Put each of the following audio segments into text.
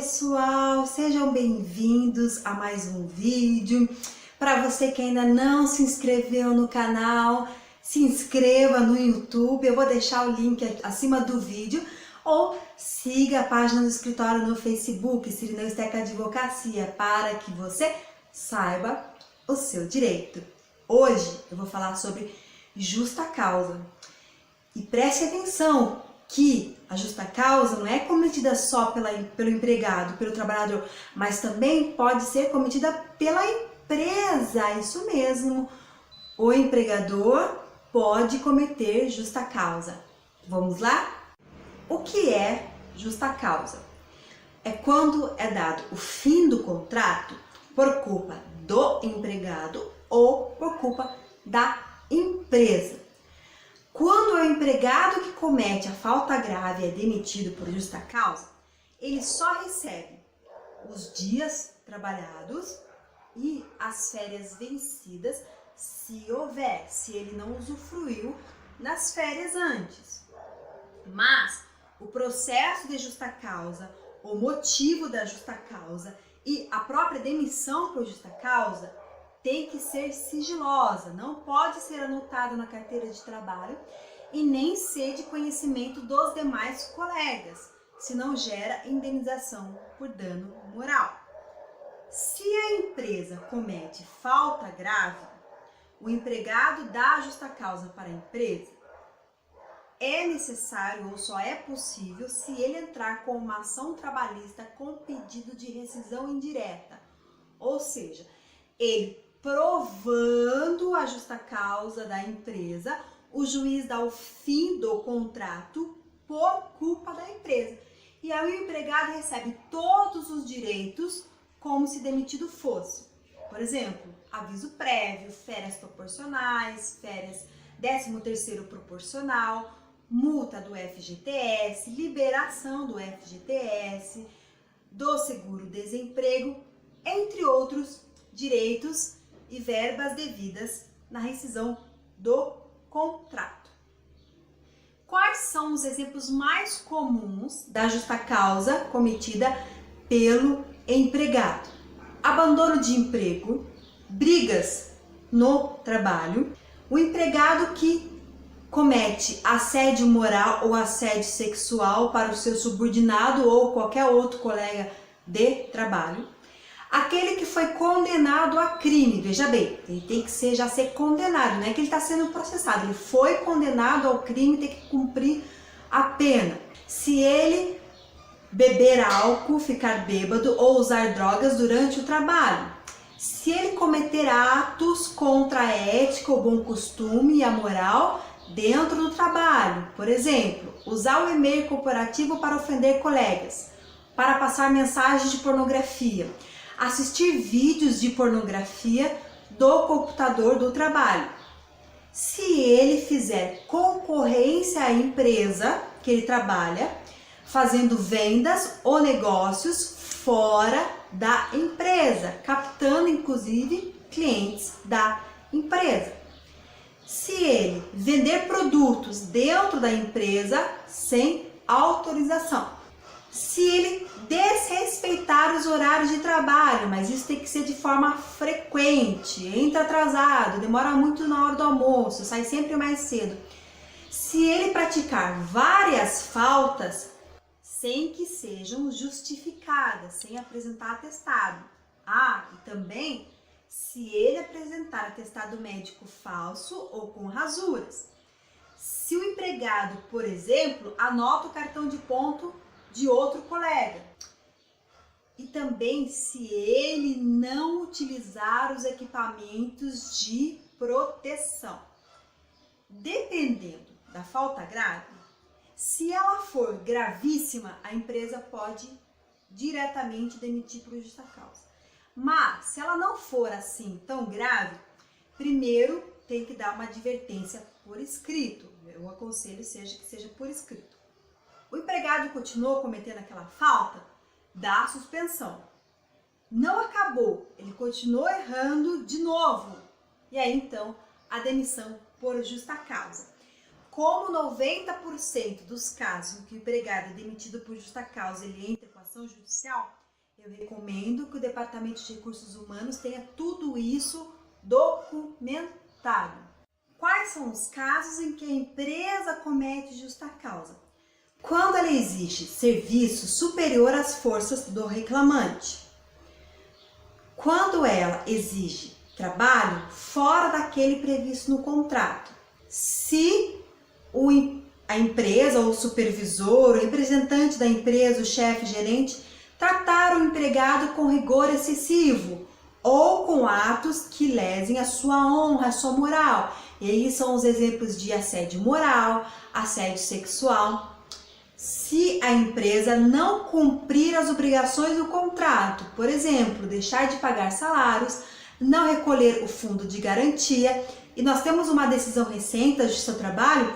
pessoal, sejam bem-vindos a mais um vídeo. Para você que ainda não se inscreveu no canal, se inscreva no YouTube, eu vou deixar o link acima do vídeo, ou siga a página do escritório no Facebook, Cirineu Steck Advocacia, para que você saiba o seu direito. Hoje eu vou falar sobre justa causa. E preste atenção que a justa causa não é cometida só pelo empregado, pelo trabalhador, mas também pode ser cometida pela empresa, isso mesmo. O empregador pode cometer justa causa. Vamos lá? O que é justa causa? É quando é dado o fim do contrato por culpa do empregado ou por culpa da empresa. Quando é o empregado que comete a falta grave e é demitido por justa causa, ele só recebe os dias trabalhados e as férias vencidas, se houver, se ele não usufruiu das férias antes. Mas o processo de justa causa, o motivo da justa causa e a própria demissão por justa causa tem que ser sigilosa, não pode ser anotada na carteira de trabalho e nem ser de conhecimento dos demais colegas, senão gera indenização por dano moral. Se a empresa comete falta grave, o empregado dá justa causa para a empresa, é necessário ou só é possível se ele entrar com uma ação trabalhista com pedido de rescisão indireta, ou seja, ele provando a justa causa da empresa, o juiz dá o fim do contrato por culpa da empresa. E aí o empregado recebe todos os direitos como se demitido fosse. Por exemplo, aviso prévio, férias proporcionais, férias 13º proporcional, multa do FGTS, liberação do FGTS, do seguro-desemprego, entre outros direitos e verbas devidas na rescisão do contrato. Quais são os exemplos mais comuns da justa causa cometida pelo empregado? Abandono de emprego, brigas no trabalho, o empregado que comete assédio moral ou assédio sexual para o seu subordinado ou qualquer outro colega de trabalho, aquele que foi condenado a crime, veja bem, ele tem que já ser condenado, não é que ele está sendo processado, ele foi condenado ao crime, tem que cumprir a pena. Se ele beber álcool, ficar bêbado ou usar drogas durante o trabalho, se ele cometer atos contra a ética, o bom costume e a moral dentro do trabalho, por exemplo, usar o e-mail corporativo para ofender colegas, para passar mensagens de pornografia, assistir vídeos de pornografia do computador do trabalho. Se ele fizer concorrência à empresa que ele trabalha, fazendo vendas ou negócios fora da empresa, captando inclusive clientes da empresa. Se ele vender produtos dentro da empresa sem autorização. Se ele desrespeitar os horários de trabalho, mas isso tem que ser de forma frequente, entra atrasado, demora muito na hora do almoço, sai sempre mais cedo. Se ele praticar várias faltas sem que sejam justificadas, sem apresentar atestado. E também se ele apresentar atestado médico falso ou com rasuras. Se o empregado, por exemplo, anota o cartão de ponto de outro colega. E também se ele não utilizar os equipamentos de proteção. Dependendo da falta grave, se ela for gravíssima, a empresa pode diretamente demitir por justa causa. Mas se ela não for assim tão grave, primeiro tem que dar uma advertência por escrito. Eu aconselho que seja por escrito. O empregado continuou cometendo aquela falta, dá suspensão. Não acabou, ele continuou errando de novo. E aí então a demissão por justa causa. como 90% dos casos em que o empregado é demitido por justa causa ele entra com ação judicial, eu recomendo que o Departamento de Recursos Humanos tenha tudo isso documentado. Quais são os casos em que a empresa comete justa causa? Quando ela exige serviço superior às forças do reclamante. Quando ela exige trabalho fora daquele previsto no contrato. Se a empresa, ou o supervisor, o representante da empresa, o chefe, gerente, tratar o empregado com rigor excessivo ou com atos que lesem a sua honra, a sua moral. E aí são os exemplos de assédio moral, assédio sexual. Se a empresa não cumprir as obrigações do contrato, por exemplo, deixar de pagar salários, não recolher o fundo de garantia, e nós temos uma decisão recente da Justiça do Trabalho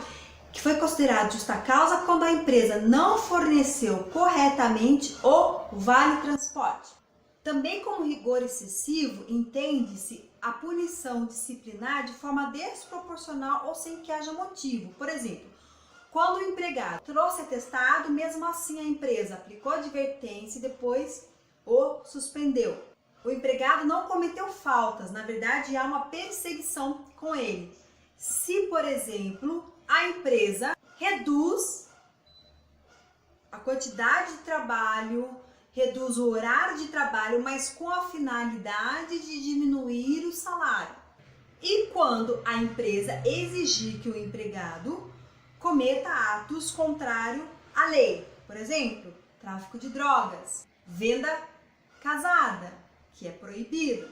que foi considerada justa causa quando a empresa não forneceu corretamente o vale-transporte. Também como rigor excessivo, entende-se a punição disciplinar de forma desproporcional ou sem que haja motivo. Por exemplo, quando o empregado trouxe atestado, mesmo assim a empresa aplicou advertência e depois o suspendeu. O empregado não cometeu faltas, na verdade há uma perseguição com ele. Se, por exemplo, a empresa reduz a quantidade de trabalho, reduz o horário de trabalho, mas com a finalidade de diminuir o salário. E quando a empresa exigir que o empregado cometa atos contrários à lei, por exemplo, tráfico de drogas, venda casada, que é proibido,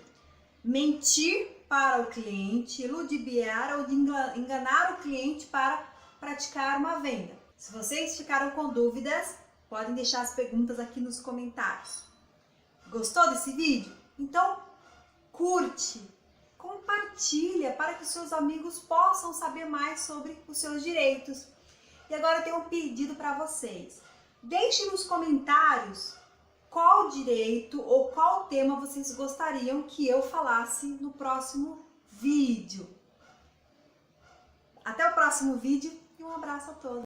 mentir para o cliente, ludibriar ou enganar o cliente para praticar uma venda. Se vocês ficaram com dúvidas, podem deixar as perguntas aqui nos comentários. Gostou desse vídeo? Então curte, compartilha para que seus amigos possam saber mais sobre os seus direitos. E agora eu tenho um pedido para vocês. Deixe nos comentários qual direito ou qual tema vocês gostariam que eu falasse no próximo vídeo. Até o próximo vídeo e um abraço a todos.